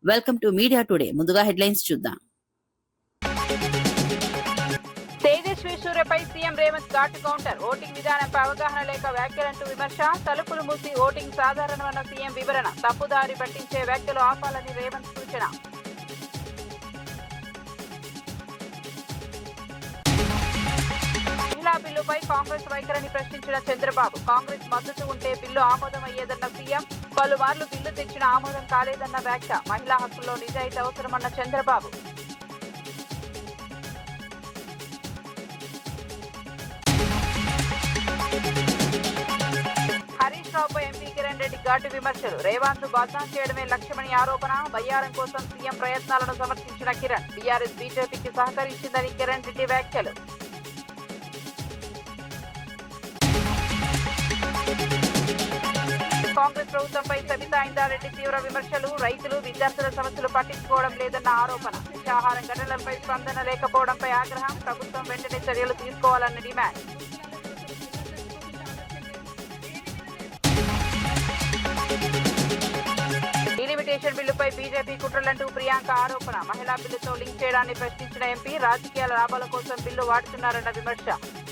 Welcome to media today. ముందుగా headlines చూద్దాం. Tejaswi సూర్యపై CM Revanth ఘాటు కౌంటర్. ఓటింగ్ విధానంపై అవగాహన లేక వ్యాఖ్యలంటూ విమర్శ. తలుపులు మూసి ఓటింగ్ సాధారణమన్న సీఎం వివరణ. తప్పుదారి పట్టించే వ్యాఖ్యలు ఆపాలని రేవంత్ సూచన. మహిళా బిల్లుపై కాంగ్రెస్ వైఖరిని ప్రశ్నించిన చంద్రబాబు. కాంగ్రెస్ మద్దతు ఉంటే బిల్లు ఆమోదమయ్యేదన్న సీఎం. పలుమార్లు బిల్లు తెచ్చిన ఆమోదం కాలేదన్న వ్యాఖ్య. మహిళా హక్కుల్లో నిజాయితీ అవసరమన్న చంద్రబాబు. హరీష్ రావుపై ఎంపీ కిరణ్ రెడ్డి ఘాటు విమర్శలు. రేవంత్ ను బద్నాం చేయడమే లక్ష్యమని ఆరోపణ. బయ్యారం కోసం సీఎం ప్రయత్నాలను సమర్థించిన కిరణ్. బీఆర్ఎస్ బీజేపీకి సహకరించిందని కిరణ్ రెడ్డి వ్యాఖ్యలు. కాంగ్రెస్ ప్రభుత్వంపై సబితా ఇందారెడ్డి తీవ్ర విమర్శలు. రైతులు విద్యార్థుల సమస్యలు పట్టించుకోవడం లేదన్న ఆరోపణ. విషాహారం ఘటనలపై స్పందన లేకపోవడంపై ఆగ్రహం. ప్రభుత్వం వెంటనే చర్యలు తీసుకోవాలన్న డిమాండ్. డీలిమిటేషన్ బిల్లుపై బీజేపీ కుట్రలంటూ ప్రియాంక ఆరోపణ. మహిళా బిల్లుతో లింక్ చేయడాన్ని ప్రశ్నించిన ఎంపీ. రాజకీయాల లాభాల కోసం బిల్లు వాడుతున్నారన్న విమర్శ.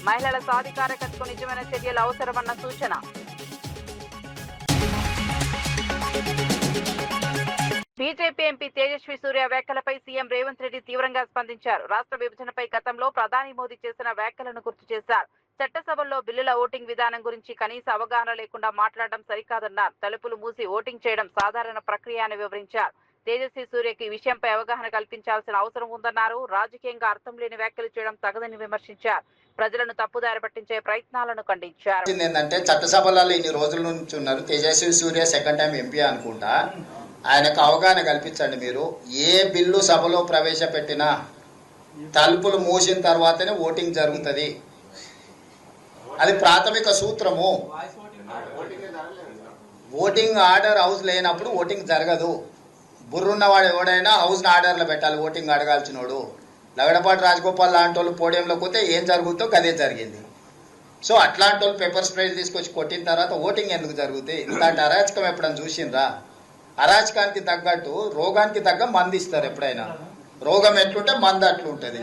మహిళల సాధికారతకు నిజమైన చర్యలు అవసరమన్న సూచన. బీజేపీ ఎంపీ తేజస్వి సూర్య వ్యాఖ్యలపై సీఎం రేవంత్ రెడ్డి తీవ్రంగా స్పందించారు. రాష్ట్ర విభజనపై గతంలో ప్రధాని మోదీ చేసిన వ్యాఖ్యలను గుర్తు చేశారు. చట్టసభల్లో బిల్లుల ఓటింగ్ విధానం గురించి కనీస అవగాహన లేకుండా మాట్లాడడం సరికాదన్నారు. తలుపులు మూసి ఓటింగ్ చేయడం సాధారణ ప్రక్రియ అని వివరించారు. తేజస్వి సూర్యకి ఈ విషయంపై అవగాహన కల్పించాల్సిన అవసరం ఉందన్నారు. రాజకీయంగా అర్థం లేని వ్యాఖ్యలు చేయడం తగదని విమర్శించారు. ప్రజలను తప్పుదారి పట్టించే ప్రయత్నాలను ఖండించారు. ఏంటంటే చట్టసభలలో ఇన్ని రోజుల నుంచి ఉన్నారు. తేజస్వి సూర్య సెకండ్ టైం ఎంపీ అనుకుంటా. ఆయనకు అవగాహన కల్పించండి. మీరు ఏ బిల్లు సభలో ప్రవేశపెట్టినా తలుపులు మూసిన తర్వాతనే ఓటింగ్ జరుగుతుంది. అది ప్రాథమిక సూత్రము. ఓటింగ్ ఆర్డర్ హౌస్ లేనప్పుడు ఓటింగ్ జరగదు. బుర్రున్నవాడు ఎవడైనా హౌస్ని ఆర్డర్లో పెట్టాలి. ఓటింగ్ అడగాల్సినోడు లగడపాటి రాజగోపాల్ లాంటి వాళ్ళు పోడియంలోకి పోతే ఏం జరుగుతుందో అదే జరిగింది. సో అట్లాంటి వాళ్ళు పేపర్ స్ప్రేలు తీసుకొచ్చి కొట్టిన తర్వాత ఓటింగ్ ఎందుకు జరుగుతాయి? ఇంతటి అరాచకం ఎప్పుడైనా చూసిండ్రా? అరాచకానికి తగ్గట్టు రోగానికి తగ్గ మందు ఇస్తారు. ఎప్పుడైనా రోగం ఎట్లుంటే మందు అట్లుంటది.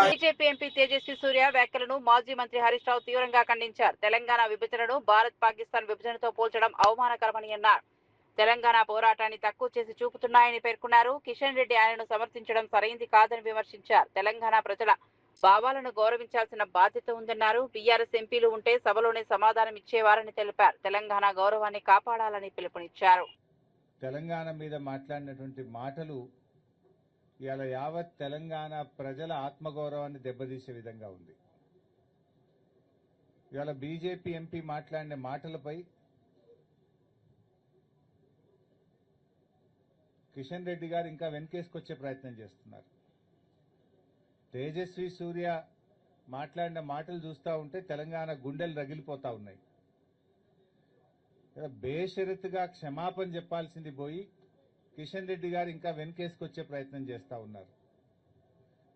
బీజేపీ ఎంపీ తేజస్వి సూర్య వ్యాఖ్యలను మాజీ మంత్రి హరీష్ రావు తీవ్రంగా ఖండించారు. తెలంగాణ విభజనను భారత్ పాకిస్తాన్ విభజనతో పోల్చడం అవమానకరమని అన్నారు. తెలంగాణ పోరాటాన్ని తక్కువ చేసి చూపుతున్నాయని పేర్కొన్నారు. కిషన్ రెడ్డి ఆయనను సమర్థించడం సరైంది కాదని విమర్శించారు. తెలంగాణ ప్రజల భావాలను గౌరవించాల్సిన బాధ్యత ఉందన్నారు. బీఆర్ఎస్ ఎంపీలు ఉంటే సభలోనే సమాధానం ఇచ్చేవారని తెలిపారు. తెలంగాణ గౌరవాన్ని కాపాడాలని పిలుపునిచ్చారు. తెలంగాణ మీద మాట్లాడినటువంటి మాటలు ఇవాళ యావత్ తెలంగాణ ప్రజల ఆత్మగౌరవాన్ని దెబ్బతీసే విధంగా ఉంది. ఇవాళ బీజేపీ ఎంపీ మాట్లాడిన మాటలపై కిషన్ రెడ్డి గారు ఇంకా వెనకేసుకొచ్చే ప్రయత్నం చేస్తున్నారు. తేజస్వి సూర్య మాట్లాడిన మాటలు చూస్తూ ఉంటే తెలంగాణ గుండెలు రగిలిపోతా ఉన్నాయి. బేషరతుగా క్షమాపణ చెప్పాల్సింది పోయి కిషన్ రెడ్డి గారు ఇంకా వెనకేసుకొచ్చే ప్రయత్నం చేస్తూ ఉన్నారు.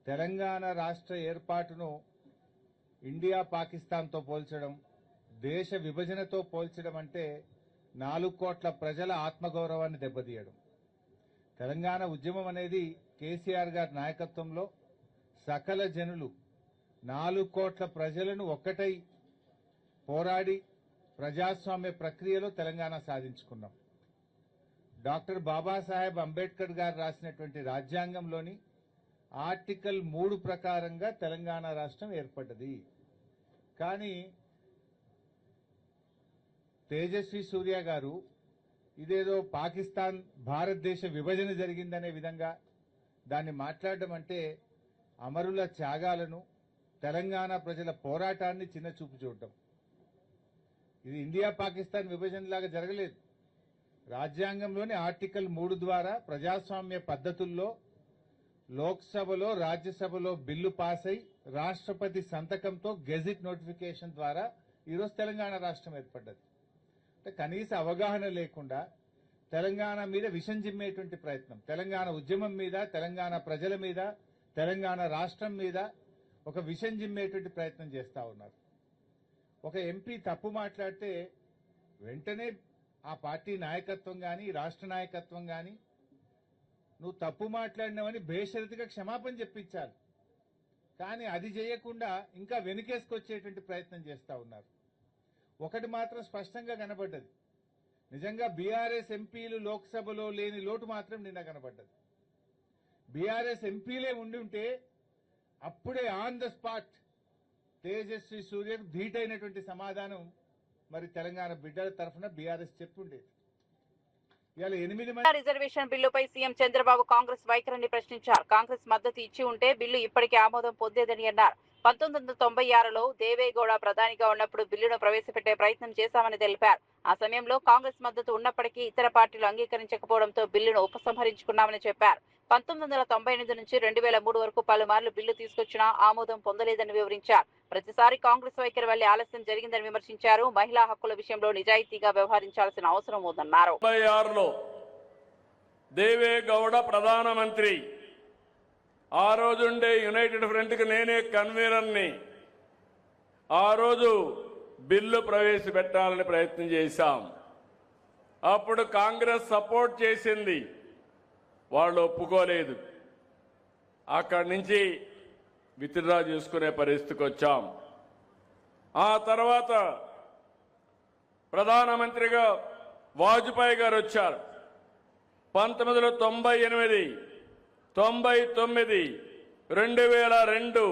తెలంగాణ రాష్ట్ర ఏర్పాటును ఇండియా పాకిస్తాన్తో పోల్చడం, దేశ విభజనతో పోల్చడం అంటే 4 కోట్ల ప్రజల ఆత్మగౌరవాన్ని దెబ్బతీయడం. తెలంగాణ ఉద్యమం అనేది కేసీఆర్ గారి నాయకత్వంలో సకల జనులు 4 కోట్ల ప్రజలను ఒక్కటై పోరాడి ప్రజాస్వామ్య ప్రక్రియలో తెలంగాణ సాధించుకున్నాం. డాక్టర్ బాబాసాహెబ్ అంబేద్కర్ గారు రాసినటువంటి రాజ్యాంగంలోని ఆర్టికల్ 3 ప్రకారంగా తెలంగాణ రాష్ట్రం ఏర్పడ్డది. కానీ తేజస్వి సూర్య గారు ఇదేదో పాకిస్తాన్ భారతదేశ విభజన జరిగిందనే విధంగా దాన్ని మాట్లాడడం అంటే అమరుల త్యాగాలను, తెలంగాణ ప్రజల పోరాటాన్ని చిన్నచూపు చూడటం. ఇది ఇండియా పాకిస్తాన్ విభజనలాగా జరగలేదు. రాజ్యాంగంలోని ఆర్టికల్ 3 ద్వారా ప్రజాస్వామ్య పద్ధతుల్లో లోక్సభలో, రాజ్యసభలో బిల్లు పాస్ అయి రాష్ట్రపతి సంతకంతో గెజిట్ నోటిఫికేషన్ ద్వారా ఈరోజు తెలంగాణ రాష్ట్రం ఏర్పడ్డది. అంటే కనీస అవగాహన లేకుండా తెలంగాణ మీద విషం జిమ్మేటువంటి ప్రయత్నం, తెలంగాణ ఉద్యమం మీద, తెలంగాణ ప్రజల మీద, తెలంగాణ రాష్ట్రం మీద ఒక విషం జిమ్మేటువంటి ప్రయత్నం చేస్తా ఉన్నారు. ఒక ఎంపీ తప్పు మాట్లాడితే వెంటనే ఆ పార్టీ నాయకత్వం కానీ రాష్ట్ర నాయకత్వం కానీ నువ్వు తప్పు మాట్లాడినావని బేషరతుగా క్షమాపణ చెప్పించాలి. కానీ అది చేయకుండా ఇంకా వెనుకేసుకొచ్చేటువంటి ప్రయత్నం చేస్తా ఉన్నారు. ఒకటి మాత్రం స్పష్టంగా కనబడ్డది, నిజంగా బీఆర్ఎస్ ఎంపీలు లోక్సభలో లేని లోటు మాత్రం నిన్న కనబడ్డది. బీఆర్ఎస్ ఎంపీలే ఉండి ఉంటే అప్పుడే ఆన్ ద స్పాట్ తేజస్వి సూర్యకు ధీటైనటువంటి సమాధానం మరి తెలంగాణ బిడ్డల తరఫున బీఆర్ఎస్ చెప్పుండేది. ఇవాళ 8 మంది రిజర్వేషన్ బిల్లుపై సీఎం చంద్రబాబు కాంగ్రెస్ వైఖరిని ప్రశ్నించారు. కాంగ్రెస్ మద్దతు ఇచ్చి ఉంటే బిల్లు ఇప్పటికే ఆమోదం పొందేదని అన్నారు. 1996లో దేవేగౌడ ప్రధానిగా ఉన్నప్పుడు బిల్లును ప్రవేశపెట్టే ప్రయత్నం చేశామని తెలిపారు. ఆ సమయంలో కాంగ్రెస్ మద్దతు ఉన్నప్పటికీ ఇతర పార్టీలు అంగీకరించకపోవడంతో బిల్లును ఉపసంహరించుకున్నామని చెప్పారు. 1998 నుంచి 2003 వరకు పలుమార్లు బిల్లు తీసుకొచ్చినా ఆమోదం పొందలేదని వివరించారు. ప్రతిసారి కాంగ్రెస్ వైఖరి వల్లే ఆలస్యం జరిగిందని విమర్శించారు. మహిళా హక్కుల విషయంలో నిజాయితీగా వ్యవహరించాల్సిన అవసరం ఉందన్నారు. 96లో దేవేగౌడ ప్రధానమంత్రి, ఆ రోజుండే యునైటెడ్ ఫ్రంట్కి నేనే కన్వీనర్ని. ఆ రోజు బిల్లు ప్రవేశపెట్టాలని ప్రయత్నం చేశాం. అప్పుడు కాంగ్రెస్ సపోర్ట్ చేసింది, వాళ్ళు ఒప్పుకోలేదు. అక్కడి నుంచి విత్డ్రా చేసుకునే పరిస్థితికి వచ్చాం. ఆ తర్వాత ప్రధానమంత్రిగా వాజ్పేయి గారు వచ్చారు. 1998, 99, 2002,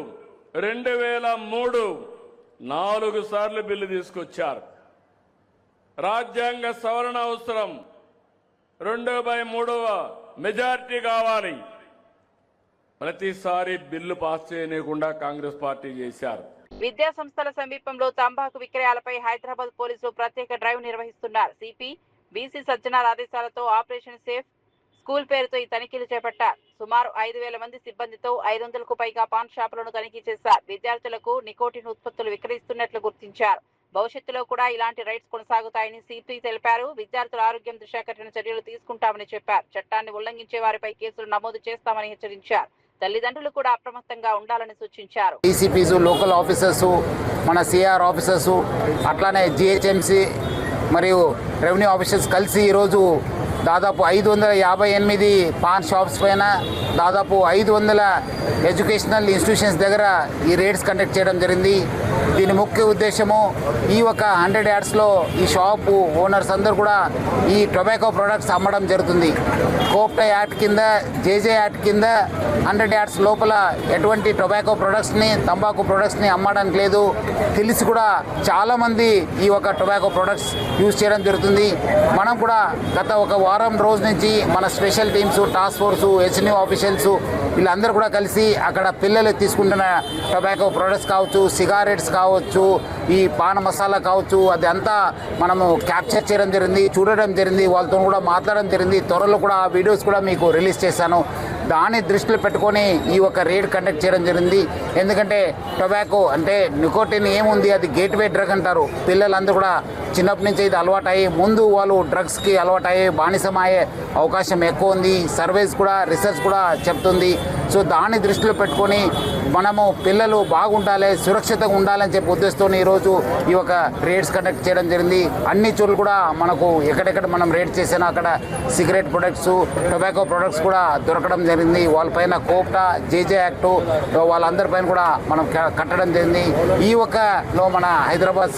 2003 4 సార్లు బిల్లు తీసుకొచ్చారు. రాజ్యాంగ సవరణ అవసరం, 2/3 మెజారిటీ కావాలి. ప్రతిసారి బిల్లు పాస్ చేయకుండా కాంగ్రెస్ పార్టీ చేశారు. విద్యా సంస్థల సమీపంలో తంబాకు విక్రయాలపై హైదరాబాద్ పోలీసులు ప్రత్యేక డ్రైవ్ నిర్వహిస్తున్నారు. సిపి బీసీ సజ్జనార్ ఆదేశాలతో ఆపరేషన్ సేఫ్ స్కూల్ పేరుతో ఈ తనిఖీలు చేపట్టారు. సుమారు 5,000 మంది సిబ్బందితో 500కు పైగా పాన్ షాపులను తనిఖీ చేశారు. విద్యార్థులకు నికోటిన్ ఉత్పత్తులు విక్రయిస్తున్నట్లు గుర్తించారు. భవిష్యత్తులో కూడా ఇలాంటి రైడ్స్ కొనసాగుతాయని సిపి తెలిపారు. విద్యార్థుల ఆరోగ్యం దృష్ట్యా కఠిన చర్యలు తీసుకుంటామని చెప్పారు. చట్టాన్ని ఉల్లంఘించే వారిపై కేసులు నమోదు చేస్తామని హెచ్చరించారు. తల్లిదండ్రులు కూడా అప్రమత్తంగా ఉండాలని సూచించారు. డీసీపీస్, లోకల్ ఆఫీసర్స్, మన సిఆర్ ఆఫీసర్స్, అట్లానే జిహెచ్ఎంసీ మరియు రెవెన్యూ ఆఫీసర్స్ కలిసి ఈరోజు దాదాపు 558 పాన్ షాప్స్ పైన, దాదాపు 500 ఎడ్యుకేషనల్ ఇన్స్టిట్యూషన్స్ దగ్గర ఈ రేడ్స్ కండక్ట్ చేయడం జరిగింది. దీని ముఖ్య ఉద్దేశము ఈ ఒక 100 యార్డ్స్లో ఈ షాపు ఓనర్స్ అందరూ కూడా ఈ టొబాకో ప్రొడక్ట్స్ అమ్మడం జరుగుతుంది. కోప్టా యాక్ట్ కింద, జేజే యాక్ట్ కింద 100 యార్డ్స్ లోపల ఎటువంటి టొబాకో ప్రొడక్ట్స్ని, తంబాకు ప్రొడక్ట్స్ని అమ్మడానికి లేదు. తెలిసి కూడా చాలామంది ఈ ఒక టొబాకో ప్రొడక్ట్స్ యూజ్ చేయడం జరుగుతుంది. మనం కూడా గత ఒక వారం రోజు నుంచి మన special teams, task force, HNU officials వీళ్ళందరూ కూడా కలిసి అక్కడ పిల్లలు తీసుకుంటున్న టొబాకో ప్రొడక్ట్స్ కావచ్చు, సిగారెట్స్ కావచ్చు, ఈ పాన్ మసాలా కావచ్చు, అదంతా మనము క్యాప్చర్ చేయడం జరిగింది, చూడడం జరిగింది, వాళ్ళతో కూడా మాట్లాడడం జరిగింది. త్వరలో కూడా ఆ వీడియోస్ కూడా మీకు రిలీజ్ చేశాను. దాన్ని దృష్టిలో పెట్టుకొని ఈ ఒక రేడ్ కండక్ట్ చేయడం జరిగింది. ఎందుకంటే టొబాకో అంటే నికోటిన్ ఏముంది, అది గేట్వే డ్రగ్ అంటారు. పిల్లలందరూ కూడా చిన్నప్పటి నుంచి ఇది అలవాటయ్యి ముందు వాళ్ళు డ్రగ్స్కి అలవాటయ్యే బానిసమయ్యే అవకాశం ఎక్కువ ఉంది. సర్వేస్ కూడా, రీసెర్చ్ కూడా చెప్తుంది. సో దాన్ని దృష్టిలో పెట్టుకొని మనము పిల్లలు బాగుండాలి, సురక్షితంగా ఉండాలని చెప్పి ఉద్దేశంతో ఈరోజు ఈ ఒక రేడ్స్ కండక్ట్ చేయడం జరిగింది. అన్ని చోట్ల కూడా మనకు ఎక్కడెక్కడ మనం రేడ్ చేసినా అక్కడ సిగరెట్ ప్రొడక్ట్స్, టొబాకో ప్రొడక్ట్స్ కూడా దొరకడం జరిగింది. వాళ్ళపైన కోప్టా, జేజే యాక్టు వాళ్ళందరిపైన కూడా మనం కట్టడం జరిగింది. ఈ ఒకలో మన హైదరాబాద్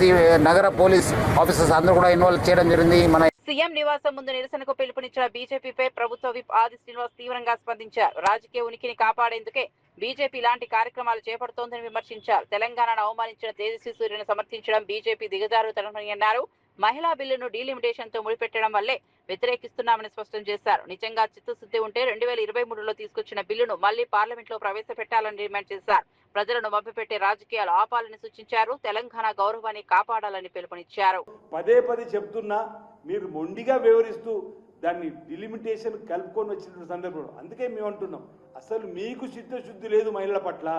నగర పోలీస్ ఆఫీసర్స్ అందరూ కూడా ఇన్వాల్వ్ చేయడం జరిగింది. మన సీఎం నివాసం ముందు నిరసనకు పిలుపునిచ్చిన బీజేపీపై ప్రభుత్వ విప్ ఆది శ్రీనివాస్ తీవ్రంగా స్పందించారు. రాజకీయ ఉనికిని కాపాడేందుకే బీజేపీ ఇలాంటి కార్యక్రమాలు చేపడుతోందని విమర్శించారు. తెలంగాణను అవమానించిన తేజస్వి సూర్యను సమర్థించడం బీజేపీ దిగజారుతనమని అన్నారు. మహిళా బిల్లును డీలిమిటేషన్ తో ముడిపెట్టడం వల్లే వ్యతిరేకిస్తున్నామని స్పష్టం చేశారు. నిజంగా చిత్తశుద్ధి ఉంటే 2023లో తీసుకొచ్చిన బిల్లును మళ్లీ పార్లమెంట్ లో ప్రవేశపెట్టాలని డిమాండ్ చేశారు. ప్రజలను మభ్యపెట్టే రాజకీయాలు ఆపాలని సూచించారు. తెలంగాణ గౌరవాన్ని కాపాడాలని పిలుపునిచ్చారు. పదే చెప్తున్నా మీరు మొండిగా వివరిస్తూ దాన్ని డిలిమిటేషన్ కలుపుకొని వచ్చిన సందర్భంలో అందుకే మేము అంటున్నాం, అసలు మీకు చిత్తశుద్ధి లేదు మహిళల పట్ల.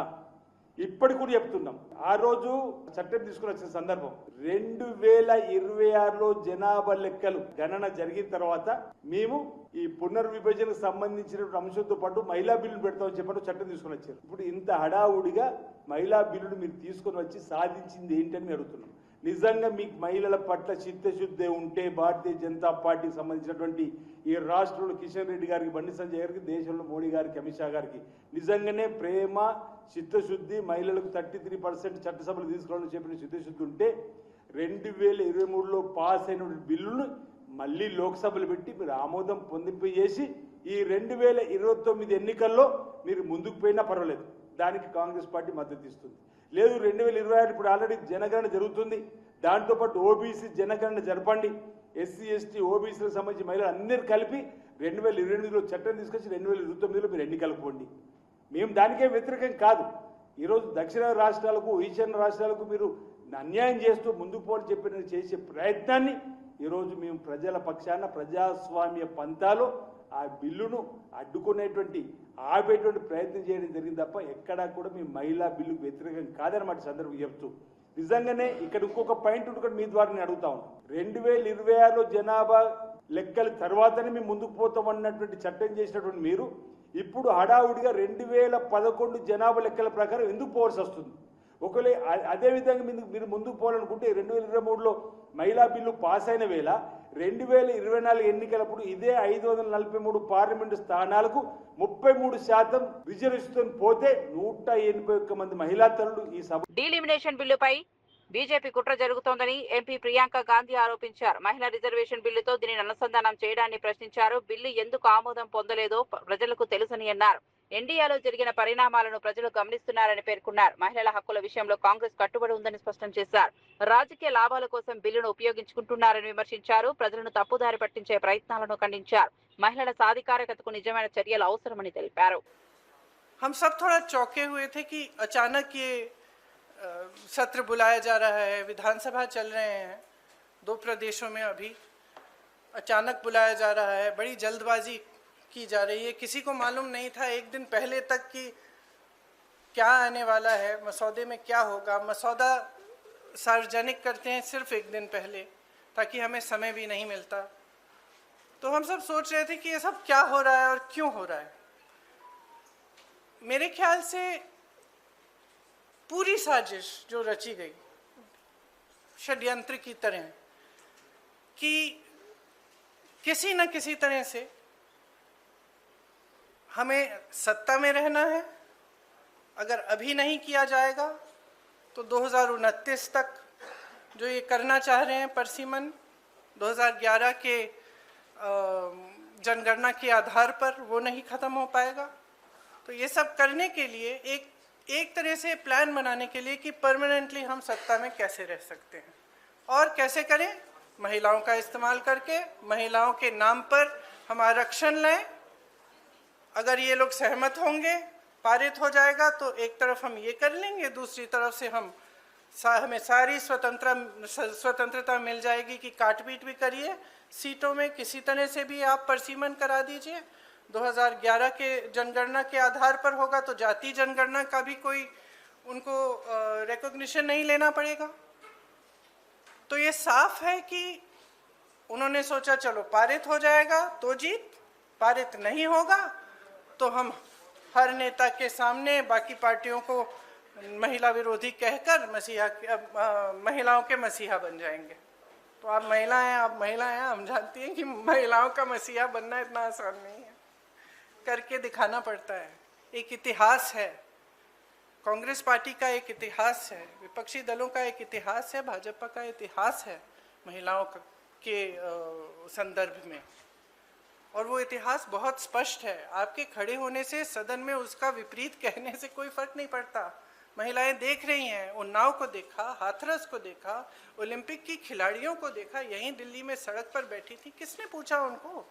ఇప్పటికి కూడా చెప్తున్నాం. ఆ రోజు చట్టం తీసుకుని వచ్చిన సందర్భం 2026లో జనాభా లెక్కలు గణన జరిగిన తర్వాత మేము ఈ పునర్విభజనకు సంబంధించిన అంశంతో పాటు మహిళా బిల్లును పెడతామని చెప్పి చట్టం తీసుకుని వచ్చారు. ఇప్పుడు ఇంత హడావుడిగా మహిళా బిల్లును మీరు తీసుకొని వచ్చి సాధించింది ఏంటని అడుగుతున్నాం. నిజంగా మీకు మహిళల పట్ల చిత్తశుద్ధి ఉంటే భారతీయ జనతా పార్టీకి సంబంధించినటువంటి ఈ రాష్ట్రంలో కిషన్ రెడ్డి గారికి, బండి సంజయ్ గారికి, దేశంలో మోడీ గారికి, అమిత్ షా గారికి నిజంగానే ప్రేమ, చిత్తశుద్ధి, మహిళలకు 33% చట్టసభలు తీసుకోవాలని చెప్పిన చిత్తశుద్ధి ఉంటే 2023లో పాస్ అయిన బిల్లును మళ్ళీ లోక్సభలో పెట్టి మీరు ఆమోదం పొందింపజేసి ఈ 2029 ఎన్నికల్లో మీరు ముందుకు పోయినా పర్వాలేదు, దానికి కాంగ్రెస్ పార్టీ మద్దతు ఇస్తుంది. లేదు 2026 ఇప్పుడు ఆల్రెడీ జనగణన జరుగుతుంది, దాంతోపాటు ఓబీసీ జనగణన జరపండి, ఎస్సీ ఎస్టీ ఓబీసీలకు సంబంధించి మహిళలు అందరూ కలిపి 2028లో చట్టం తీసుకొచ్చి 2029లో మీరు ఎన్నికలకు పోండి. మేము దానికే వ్యతిరేకం కాదు. ఈరోజు దక్షిణ రాష్ట్రాలకు, ఈశాన్య రాష్ట్రాలకు మీరు అన్యాయం చేస్తూ ముందుకు పోవాలని చెప్పిన చేసే ప్రయత్నాన్ని ఈరోజు మేము ప్రజల పక్షాన ప్రజాస్వామ్య పంతాలో ఆ బిల్లును అడ్డుకునేటువంటి ఆపేటువంటి ప్రయత్నం చేయడం జరిగింది తప్ప ఎక్కడా కూడా మేము మహిళా బిల్లుకు వ్యతిరేకం కాదనమాట సందర్భం చెప్తూ. నిజంగానే ఇక్కడ ఇంకొక పాయింట్ ఉంటుంది, మీ ద్వారా నేను అడుగుతా ఉన్నాను. 2026లో జనాభా లెక్కల తర్వాతనే మేము ముందుకు పోతామన్నటువంటి చట్టం చేసినటువంటి మీరు ఇప్పుడు హడావుడిగా 2011 జనాభా లెక్కల ప్రకారం ఎందుకు పోవాల్సి వస్తుంది? ఒకవేళ అదేవిధంగా మీరు ముందుకు పోవాలనుకుంటే 2023లో మహిళా బిల్లు పాస్ అయిన వేళ 2024 ఎన్నికలప్పుడు ఇదే 543 పార్లమెంటు స్థానాలకు 33% రిజర్వేషన్ పోతే 181 మంది మహిళా తల్లులు ఈ సభ. డీలిమినేషన్ బిల్లుపై బీజేపీ కుట్ర జరుగుతోందని ఎంపీ ప్రియాంక గాంధీ ఆరోపించారు. మహిళా రిజర్వేషన్ బిల్లుతో దీనిని అనుసంధానం చేయడాన్ని ప్రశ్నించారు. బిల్లు ఎందుకు ఆమోదం పొందలేదో ప్రజలకు తెలుసని అన్నారు. ఎన్డీఏలో జరిగిన పరిణామాలను ప్రజలు గమనిస్తున్నారని పేర్కొన్నారు. మహిళల హక్కుల విషయంలో కాంగ్రెస్ కట్టుబడి ఉందని స్పష్టం చేశారు. రాజకీయ లాభాల కోసం బిల్లును ఉపయోగించుకుంటున్నారని విమర్శించారు. ప్రజలను తప్పుదారి పట్టించే ప్రయత్నాలను ఖండించారు. మహిళల సాధికారకతకు నిజమైన చర్యలు అవసరమని తెలిపారు. हम सब थोड़ा चौंके हुए थे कि अचानक ये सत्र बुलाया जा रहा है, विधानसभा चल रहे हैं 2 प्रदेशों में, अभी अचानक बुलाया जा रहा है, बड़ी जल्दबाजी की जा रही है. किसी को मालूम नहीं था एक दिन पहले तक कि क्या आने वाला है, मसौदे में क्या होगा. मसौदा सार्वजनिक करते हैं सिर्फ एक दिन पहले ताकि हमें समय भी नहीं मिलता. तो हम सब सोच रहे थे कि ये सब क्या हो रहा है और क्यों हो रहा है. मेरे ख्याल से पूरी साजिश जो रची गई षड्यंत्र की तरह कि किसी न किसी तरह से हमें सत्ता में रहना है. अगर अभी नहीं किया जाएगा तो 2029 तक जो ये करना चाह रहे हैं परसीमन 2011 के जनगणना के आधार पर वो नहीं ख़त्म हो पाएगा. तो ये सब करने के लिए एक तरह से प्लान बनाने के लिए कि परमानेंटली हम सत्ता में कैसे रह सकते हैं और कैसे करें. महिलाओं का इस्तेमाल करके महिलाओं के नाम पर हम आरक्षण लें. अगर ये लोग सहमत होंगे, पारित हो जाएगा तो एक तरफ हम ये कर लेंगे, दूसरी तरफ से हमें सारी स्वतंत्रता मिल जाएगी कि काट पीट भी करिए सीटों में, किसी तरह से भी आप परसीमन करा दीजिए. 2011 के जनगणना के आधार पर होगा तो जाति जनगणना का भी कोई उनको रिकॉग्निशन नहीं लेना पड़ेगा. तो ये साफ है कि उन्होंने सोचा चलो पारित हो जाएगा तो जीत, पारित नहीं होगा तो हम हर नेता के सामने बाकी पार्टियों को महिला विरोधी कहकर महिलाओं के मसीहा बन जाएंगे. तो आप महिला हैं, हम जानती हैं कि महिलाओं का मसीहा बनना इतना आसान नहीं है, करके दिखाना पड़ता है. एक इतिहास है, कांग्रेस पार्टी का एक इतिहास है, विपक्षी दलों का एक इतिहास है, भाजपा का इतिहास है महिलाओं के संदर्भ में, और वो इतिहास बहुत स्पष्ट है. आपके खड़े होने से सदन में उसका विपरीत कहने से कोई फर्क नहीं पड़ता. महिलाएं देख रही हैं, उन्नाव को देखा, हाथरस को देखा, ओलंपिक की खिलाड़ियों को देखा, यहीं दिल्ली में सड़क पर बैठी थी, किसने पूछा उनको?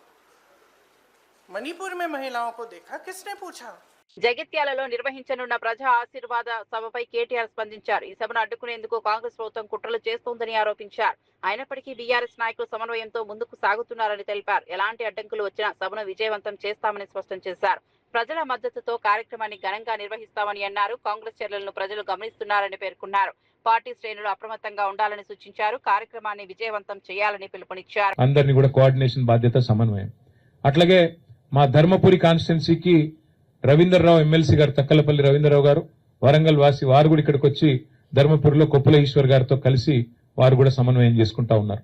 मणिपुर में महिलाओं को देखा, किसने पूछा? జగిత్యాలలో నిర్వహించనున్న ప్రజా ఆశీర్వాద సభపై కేటీఆర్ స్పందించారు. ఈ సభను అడ్డుకునేందుకు కాంగ్రెస్ ప్రభుత్వం కుట్రలు చేస్తోందని ఆరోపించారు. అయినప్పటికీ బీఆర్ఎస్ నాయకులు సమన్వయంతో ముందుకు సాగుతున్నారని తెలిపారు. ఎలాంటి అడ్డంకులు వచ్చినా సభను విజయవంతం చేస్తామని స్పష్టం చేశారు. ప్రజల మద్దతుతో కార్యక్రమాన్ని ఘనంగా నిర్వహిస్తామని అన్నారు. కాంగ్రెస్ చర్యలను ప్రజలు గమనిస్తున్నారని పేర్కొన్నారు. పార్టీ శ్రేణులు అప్రమత్తంగా ఉండాలని సూచించారు. కార్యక్రమాన్ని విజయవంతం చేయాలని పిలుపునిచ్చారు. అందరినీ కూడా కోఆర్డినేషన్ బాధ్యత, సమన్వయం. అట్లాగే మా ధర్మపురి కాన్స్టిట్యున్సీకి రవీంద్రరావు ఎమ్మెల్సీ గారు, తక్కలపల్లి రవీంద్రరావు గారు, వరంగల్ వాసి, వారు కూడా ఇక్కడికి వచ్చి ధర్మపురిలో కొప్పుల ఈశ్వర్ గారితో కలిసి వారు కూడా సమన్వయం చేసుకుంటా ఉన్నారు.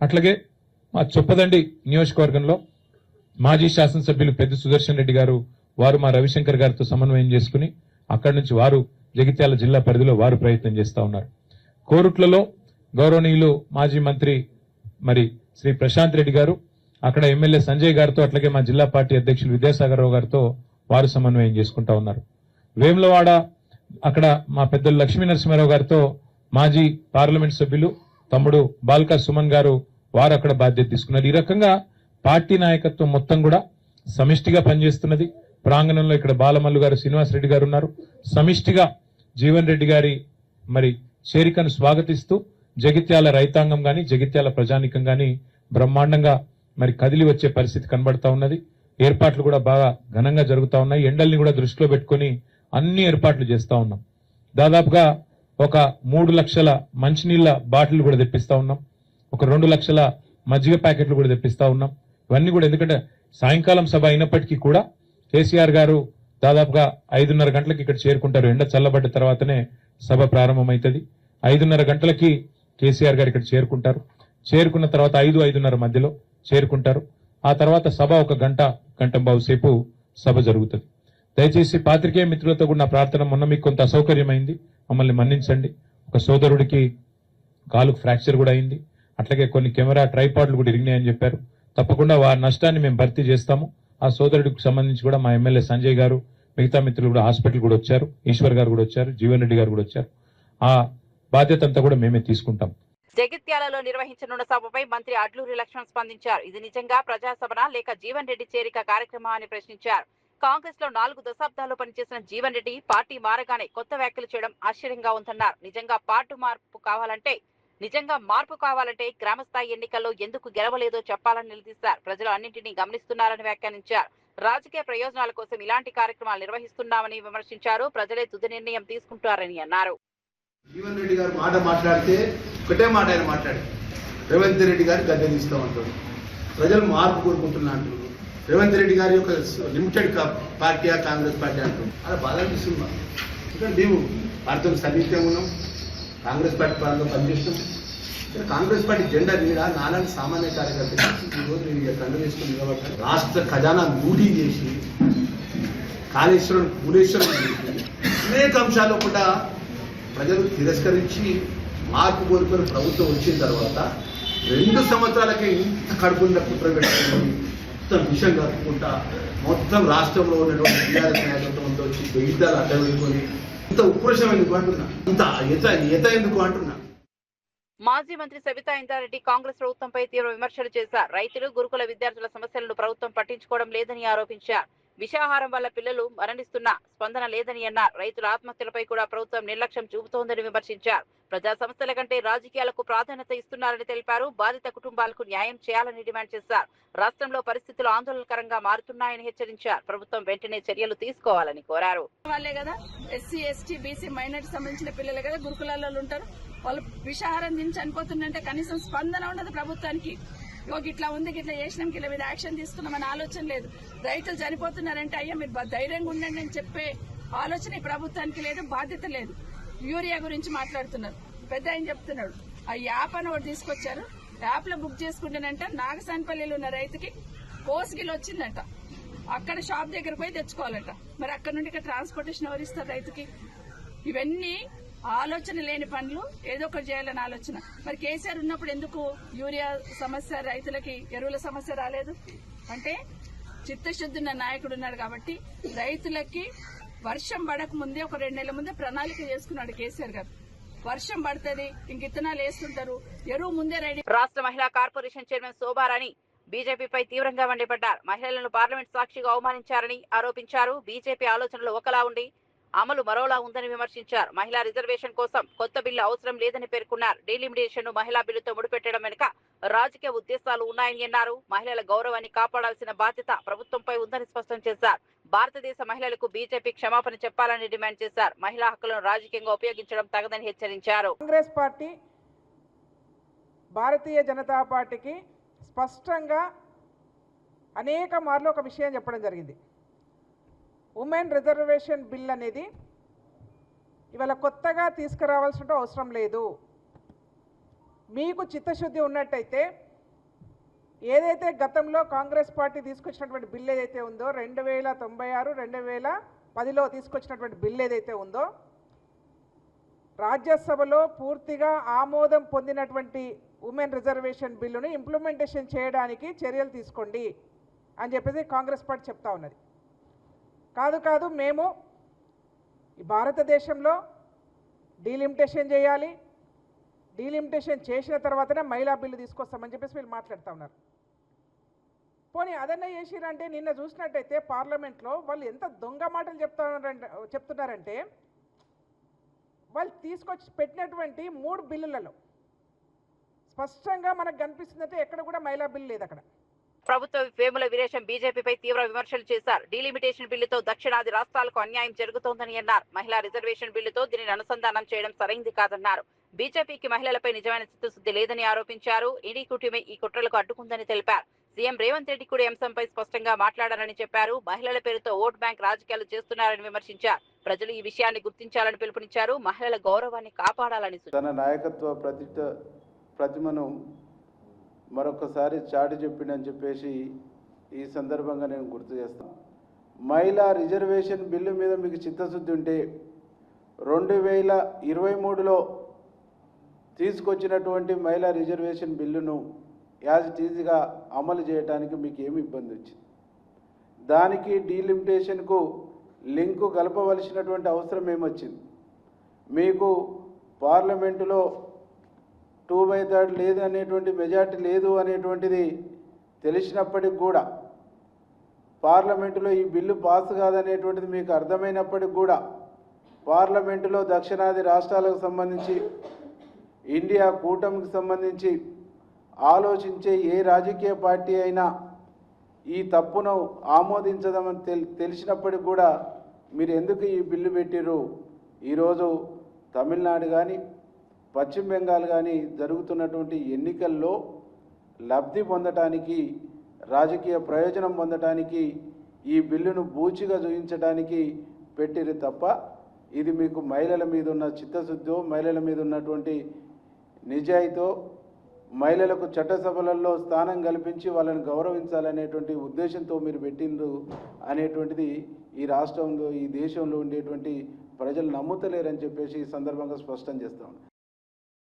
అట్లాగే మా చొప్పదండి నియోజకవర్గంలో మాజీ శాసనసభ్యులు పెద్ద సుదర్శన్ రెడ్డి గారు వారు మా రవిశంకర్ గారితో సమన్వయం చేసుకుని అక్కడి నుంచి వారు జగిత్యాల జిల్లా పరిధిలో వారు ప్రయత్నం చేస్తా ఉన్నారు. కోరుట్లలో గౌరవనీయులు మాజీ మంత్రి మరి శ్రీ ప్రశాంత్ రెడ్డి గారు అక్కడ ఎమ్మెల్యే సంజయ్ గారితో అట్లాగే మా జిల్లా పార్టీ అధ్యక్షులు విద్యాసాగర్ రావు గారితో వారు సమన్వయం చేసుకుంటా ఉన్నారు. వేములవాడ అక్కడ మా పెద్దలు లక్ష్మీ నరసింహారావు గారితో మాజీ పార్లమెంట్ సభ్యులు తమ్ముడు బాల్కా సుమన్ గారు వారు అక్కడ బాధ్యత తీసుకున్నారు. ఈ రకంగా పార్టీ నాయకత్వం మొత్తం కూడా సమిష్టిగా పనిచేస్తున్నది. ప్రాంగణంలో ఇక్కడ బాలమల్లు గారు, శ్రీనివాసరెడ్డి గారు ఉన్నారు. సమిష్టిగా జీవన్ రెడ్డి గారి మరి చేరికను స్వాగతిస్తూ జగిత్యాల రైతాంగం గాని జగిత్యాల ప్రజానికం గాని బ్రహ్మాండంగా మరి కదిలి వచ్చే పరిస్థితి కనబడతా ఉన్నది. ఏర్పాట్లు కూడా బాగా ఘనంగా జరుగుతా ఉన్నాయి. ఎండల్ని కూడా దృష్టిలో పెట్టుకుని అన్ని ఏర్పాట్లు చేస్తా ఉన్నాం. దాదాపుగా ఒక 3 లక్షల మంచినీళ్ల బాటిల్ కూడా తెప్పిస్తా ఉన్నాం. ఒక 2 లక్షల మజ్జిగ ప్యాకెట్లు కూడా తెప్పిస్తా ఉన్నాం. ఇవన్నీ కూడా ఎందుకంటే సాయంకాలం సభ అయినప్పటికీ కూడా కేసీఆర్ గారు దాదాపుగా 5:30 గంటలకు ఇక్కడ చేరుకుంటారు. ఎండ చల్లబడ్డ తర్వాతనే సభ ప్రారంభమైతుంది. 5:30 గంటలకి కేసీఆర్ గారు ఇక్కడ చేరుకుంటారు. చేరుకున్న తర్వాత 5-5:30 మధ్యలో చేరుకుంటారు. ఆ తర్వాత సభ ఒక గంటంబావు సేపు సభ జరుగుతుంది. దయచేసి పాత్రికేయ మిత్రులతో కూడా నా ప్రార్థన, మొన్న మీకు కొంత అసౌకర్యమైంది, మమ్మల్ని మన్నించండి. ఒక సోదరుడికి కాలుకు ఫ్రాక్చర్ కూడా అయింది. అట్లాగే కొన్ని కెమెరా ట్రైపాడ్లు కూడా ఇరిగినాయని చెప్పారు. తప్పకుండా వారి నష్టాన్ని మేము భర్తీ చేస్తాము. ఆ సోదరుడికి సంబంధించి కూడా మా ఎమ్మెల్యే సంజయ్ గారు, మిగతా మిత్రులు కూడా హాస్పిటల్ కూడా వచ్చారు. ఈశ్వర్ గారు కూడా వచ్చారు, జీవన్ రెడ్డి గారు కూడా వచ్చారు. ఆ బాధ్యత అంతా కూడా మేమే తీసుకుంటాం. జగిత్యాలలో నిర్వహించనున్న సభపై మంత్రి అడ్లూరి లక్ష్మణ్ స్పందించారు. ఇది నిజంగా ప్రజాసభనా లేక జీవన్ రెడ్డి చేరిక కార్యక్రమా అని ప్రశ్నించారు. కాంగ్రెస్ లో 4 దశాబ్దాలు పనిచేసిన జీవన్ రెడ్డి పార్టీ మారగానే కొత్త వ్యాఖ్యలు చేయడం ఆశ్చర్యంగా ఉందన్నారు. నిజంగా మార్పు కావాలంటే గ్రామ స్థాయి ఎన్నికల్లో ఎందుకు గెలవలేదో చెప్పాలని నిలదీశారు. ప్రజలు అన్నింటినీ గమనిస్తున్నారని వ్యాఖ్యానించారు. రాజకీయ ప్రయోజనాల కోసం ఇలాంటి కార్యక్రమాలు నిర్వహిస్తున్నామని విమర్శించారు. ప్రజలే తుది నిర్ణయం తీసుకుంటారని అన్నారు. జీవన్ రెడ్డి గారు మాట్లాడితే ఒకటే మాట ఆయన మాట్లాడారు, రేవంత్ రెడ్డి గారు గద్దె తీస్తామంటారు. ప్రజలు మార్పు కోరుకుంటున్నా అంటారు. రేవంత్ రెడ్డి గారి యొక్క లిమిటెడ్ పార్టీయా కాంగ్రెస్ పార్టీ అంటారు. అలా బాధ అనిపిస్తుంది మాకు. ఎందుకంటే మేము పార్టీతో సన్నిహితంగా ఉన్నాం, కాంగ్రెస్ పార్టీ పాలనలో పనిచేస్తాం. కాంగ్రెస్ పార్టీ జెండా మీద నాలాంటి సామాన్య కార్యకర్తలు ఈరోజు నేను కండు వేసుకుని నిలబడ్డాను. రాష్ట్ర ఖజానా లూటీ చేసి కాళేశ్వరం భువనేశ్వరం అనేక అంశాల్లో కూడా ప్రజలు తిరస్కరించి మార్పు కోరుకుని ప్రభుత్వం వచ్చిన తర్వాత 2 సంవత్సరాలకే ఇంత కడుపున్న కుట్ర పెట్టుకుని మొత్తం విషయం కలుపుకుంటా మొత్తం రాష్ట్రంలో ఉన్నటువంటి టీఆర్ఎస్ నాయకత్వంతో వచ్చి యుద్ధాలు అడ్డ పెట్టుకొని ఇంత ఉక్రోషం ఎందుకు అంటున్నా, ఇంత ఎత ఎందుకు అంటున్నా. మాజీ మంత్రి సబితా ఇంద్రారెడ్డి కాంగ్రెస్ ప్రభుత్వంపై తీవ్ర విమర్శలు చేశారు. రైతులు, గురుకుల విద్యార్థుల సమస్యలను ప్రభుత్వం పట్టించుకోవడం లేదని ఆరోపించారు. విషాహారం వల్ల పిల్లలు మరణిస్తున్నా స్పందన లేదని అన్నారు. రైతుల ఆత్మహత్యలపై కూడా ప్రభుత్వం నిర్లక్ష్యం చూపుతోందని విమర్శించారు. ప్రజా సమస్యల కంటే రాజకీయాలకు ప్రాధాన్యత ఇస్తున్నారని తెలిపారు. బాధిత కుటుంబాలకు న్యాయం చేయాలని డిమాండ్ చేశారు. రాష్ట్రంలో పరిస్థితులు ఆందోళనకరంగా మారుతున్నాయని హెచ్చరించారు. ప్రభుత్వం వెంటనే చర్యలు తీసుకోవాలని కోరారు. వాళ్ళే కదా ఎస్సీ, ఎస్టీ, బీసీ, మైనారిటీ సంబంధించిన పిల్లలే కదా గురుకులాల్లో ఉంటారు. వాళ్ళు విషాహారం తిని చనిపోతుందంటే కనీసం స్పందన ఉండదు ప్రభుత్వానికి. ఇట్లా ఉంది, ఇట్లా చేసినాం, ఇట్లా మీద యాక్షన్ తీసుకున్నామని ఆలోచన లేదు. రైతులు చనిపోతున్నారంటే అయ్యా మీరు ధైర్యంగా ఉండండి అని చెప్పే ఆలోచన ఈ ప్రభుత్వానికి లేదు, బాధ్యత లేదు. యూరియా గురించి మాట్లాడుతున్నారు. పెద్ద ఆయన చెప్తున్నాడు ఆ యాప్ అని ఒకటి తీసుకొచ్చారు. యాప్ లో బుక్ చేసుకుంటేనంట నాగసానపల్లిలో ఉన్న రైతుకి కోసిగిలు వచ్చిందంట. అక్కడ షాప్ దగ్గర పోయి తెచ్చుకోవాలంట. మరి అక్కడ నుండి ఇక్కడ ట్రాన్స్పోర్టేషన్ ఎవరిస్తారు రైతుకి? ఇవన్నీ ఆలోచన లేని పనులు, ఏదో ఒకటి చేయాలని ఆలోచన. మరి కేసీఆర్ ఉన్నప్పుడు ఎందుకు యూరియా సమస్య, రైతులకి ఎరువుల సమస్య రాలేదు? అంటే చిత్తశుద్ధి ఉన్న నాయకుడు ఉన్నాడు కాబట్టి రైతులకి వర్షం పడక ముందే ఒక 2 నెలల ముందే ప్రణాళిక చేసుకున్నాడు కేసీఆర్ గారు. వర్షం పడుతుంది, ఇంక ఇత్తనాలు వేస్తుంటారు, ఎరువు ముందే రెడీ. రాష్ట్ర మహిళా కార్పొరేషన్ చైర్మన్ శోభారాణి బీజేపీపై తీవ్రంగా మండిపడ్డారు. మహిళలను పార్లమెంట్ సాక్షిగా అవమానించారని ఆరోపించారు. బీజేపీ ఆలోచనలు ఒకలా ఉండి అమలు మరోలా ఉందని విమర్శించారు. మహిళా రిజర్వేషన్ కోసం కొత్త బిల్లు అవసరం లేదని పేర్కొన్నారు. డీలిమిటేషన్ ను మహిళా బిల్లుతో ముడిపెట్టడం వెనుక రాజకీయ ఉద్దేశాలు ఉన్నాయని అన్నారు. మహిళల గౌరవాన్ని కాపాడాల్సిన బాధ్యత ప్రభుత్వంపై ఉందని స్పష్టం చేశారు. భారతదేశ మహిళలకు బీజేపీ క్షమాపణ చెప్పాలని డిమాండ్ చేశారు. మహిళా హక్కులను రాజకీయంగా ఉపయోగించడం తగదని హెచ్చరించారు. కాంగ్రెస్ పార్టీ భారతీయ జనతా పార్టీకి స్పష్టంగా అనేక మార్లు ఒక విషయం చెప్పడం జరిగింది. ఉమెన్ రిజర్వేషన్ బిల్ అనేది ఇవాళ కొత్తగా తీసుకురావాల్సిన అవసరం లేదు. మీకు చిత్తశుద్ధి ఉన్నట్టయితే ఏదైతే గతంలో కాంగ్రెస్ పార్టీ తీసుకొచ్చినటువంటి బిల్ ఏదైతే ఉందో 2096 2010లో తీసుకొచ్చినటువంటి బిల్ ఏదైతే ఉందో రాజ్యసభలో పూర్తిగా ఆమోదం పొందినటువంటి ఉమెన్ రిజర్వేషన్ బిల్లును ఇంప్లిమెంటేషన్ చేయడానికి చర్యలు తీసుకోండి అని చెప్పేసి కాంగ్రెస్ పార్టీ చెప్తా ఉన్నది. కాదు మేము ఈ భారతదేశంలో డీలిమిటేషన్ చేయాలి, డీలిమిటేషన్ చేసిన తర్వాతనే మహిళా బిల్లు తీసుకొస్తామని చెప్పేసి వీళ్ళు మాట్లాడుతూ ఉన్నారు. పోనీ అదన్నా చేసిరంటే నిన్న చూసినట్టయితే పార్లమెంట్లో వాళ్ళు ఎంత దొంగ మాటలు చెప్తున్నారంటే వాళ్ళు తీసుకొచ్చి పెట్టినటువంటి 3 బిల్లులలో స్పష్టంగా మనకు కనిపిస్తుందంటే ఎక్కడ కూడా మహిళా బిల్లు లేదు అక్కడ. ప్రభుత్వ వేముల వీరేశం బీజేపీపై తీవ్ర విమర్శలు చేశారు. డీలిమిటేషన్ బిల్లుతో దక్షిణాది రాష్ట్రాలకు అన్యాయం జరుగుతోందని అన్నారు. మహిళా రిజర్వేషన్ బిల్లుతో దీనిని అనుసంధానం చేయడం సరైంది కాదన్నారు. బీజేపీకి మహిళలపై నిజమైన చిత్తశుద్ధి లేదని ఆరోపించారు. ఈడీ కుటుంబం ఈ కుట్రలకు అడ్డుకుందని తెలిపారు. సీఎం రేవంత్ రెడ్డి కూడా అంశంపై స్పష్టంగా మాట్లాడారని చెప్పారు. మహిళల పేరుతో ఓట్ బ్యాంక్ రాజకీయాలు చేస్తున్నారని విమర్శించారు. ప్రజలు ఈ విషయాన్ని గుర్తించాలని పిలుపునిచ్చారు. మహిళల గౌరవాన్ని కాపాడాలని తన నాయకత్వ ప్రతిమను మరొకసారి చాటి చెప్పిండని చెప్పేసి ఈ సందర్భంగా నేను గుర్తు చేస్తాను. మహిళా రిజర్వేషన్ బిల్లు మీద మీకు చిత్తశుద్ధి ఉంటే 2023లో తీసుకొచ్చినటువంటి మహిళా రిజర్వేషన్ బిల్లును యాజ్ ఇట్ ఈజ్గా అమలు చేయడానికి మీకు ఏమి ఇబ్బంది వచ్చింది? దానికి డీలిమిటేషన్కు లింకు కలపవలసినటువంటి అవసరం ఏమొచ్చింది? మీకు పార్లమెంటులో 2/3 లేదు అనేటువంటి మెజార్టీ లేదు అనేటువంటిది తెలిసినప్పటికి కూడా, పార్లమెంటులో ఈ బిల్లు పాస్ కాదనేటువంటిది మీకు అర్థమైనప్పటికి కూడా, పార్లమెంటులో దక్షిణాది రాష్ట్రాలకు సంబంధించి ఇండియా కూటమికి సంబంధించి ఆలోచించే ఏ రాజకీయ పార్టీ అయినా ఈ తప్పును ఆమోదించదామని తెలిసినప్పటికి కూడా మీరు ఎందుకు ఈ బిల్లు పెట్టిర్రు? ఈరోజు తమిళనాడు కానీ పశ్చిమ బెంగాల్ కానీ జరుగుతున్నటువంటి ఎన్నికల్లో లబ్ధి పొందటానికి, రాజకీయ ప్రయోజనం పొందటానికి ఈ బిల్లును బూచిగా చూపించడానికి పెట్టిరు తప్ప ఇది మీకు మహిళల మీద ఉన్న చిత్తశుద్ధో, మహిళల మీద ఉన్నటువంటి నిజాయితో, మహిళలకు చట్టసభలలో స్థానం కల్పించి వాళ్ళని గౌరవించాలనేటువంటి ఉద్దేశంతో మీరు పెట్టిండ్రు అనేటువంటిది ఈ రాష్ట్రంలో, ఈ దేశంలో ఉండేటువంటి ప్రజలు నమ్ముతలేరని చెప్పేసి ఈ సందర్భంగా స్పష్టం చేస్తాం.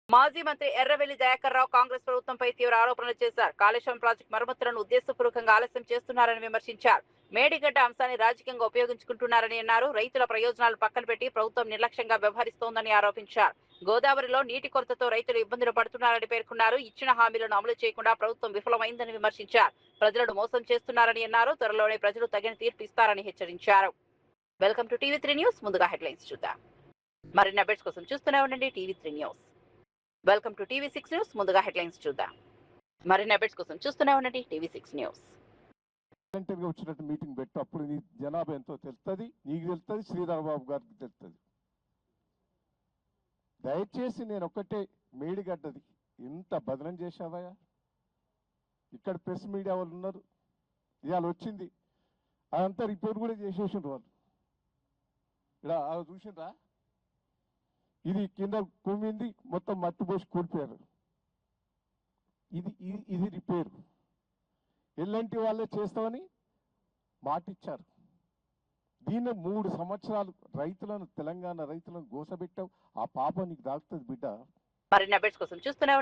మాజీ మంత్రి ఎర్రవెల్లి దయాకర్ రావు కాంగ్రెస్ ప్రభుత్వంపై తీవ్ర ఆరోపణలు చేశారు. కాళేశ్వరం ప్రాజెక్టు మరమ్మతులను ఉద్దేశపూర్వకంగా ఆలస్యం చేస్తున్నారని విమర్శించారు. మేడిగడ్డ అంశాన్ని రాజకీయంగా ఉపయోగించుకుంటున్నారని అన్నారు. రైతుల ప్రయోజనాలు పక్కన పెట్టి ప్రభుత్వం నిర్లక్ష్యంగా వ్యవహరిస్తోందని ఆరోపించారు. గోదావరిలో నీటి కొరతతో రైతులు ఇబ్బందులు పడుతున్నారని పేర్కొన్నారు. ఇచ్చిన హామీలను అమలు చేయకుండా ప్రభుత్వం విఫలమైందని విమర్శించారు. ప్రజలను మోసం చేస్తున్నారని అన్నారు. త్వరలోనే ప్రజలు తగిన తీర్పు ఇస్తారని హెచ్చరించారు. Welcome to TV three news. ముందుగా హెడ్లైన్స్ చూద్దాం. మరిన్ని అప్డేట్స్ కోసం చూస్తూనే ఉండండి టీవీ3 న్యూస్. వెల్కమ్ టు టీవీ6 న్యూస్. ముందుగా హెడ్లైన్స్ చూద్దాం. మరిన్ని అప్డేట్స్ కోసం చూస్తూనే ఉండండి టీవీ6 న్యూస్. వచ్చినట్టు మీటింగ్ పెట్టు, అప్పుడు నీ జనాభా ఎంతో తెలుస్తుంది, నీకు తెలుస్తుంది, శ్రీధరబాబు గారికి తెలుస్తుంది. దయచేసి నేను ఒక్కటే, మేడిగడ్డది ఇంత బదనం చేశావా? ఇక్కడ ప్రెస్ మీడియా వాళ్ళు ఉన్నారు, ఇవాళ వచ్చింది, అదంతా రిపోర్ట్ కూడా చేసేసిండ్రు వాళ్ళు. ఇక్కడ చూసిండ్రా, ఇది కింద కుమ్మింది, మొత్తం మట్టి పోసి కూలిపోయారు. ఇది రిపేరు. ఎల్లంటి వాళ్ళే చేస్తామని మాటిచ్చారు. దీన్ని 3 సంవత్సరాలు రైతులను, తెలంగాణ రైతులను గోసబెట్టావు. ఆ పాప నీకు దాకుతుంది బిడ్డ. మరిన్ని అప్డేట్స్ కోసం చూస్తూనే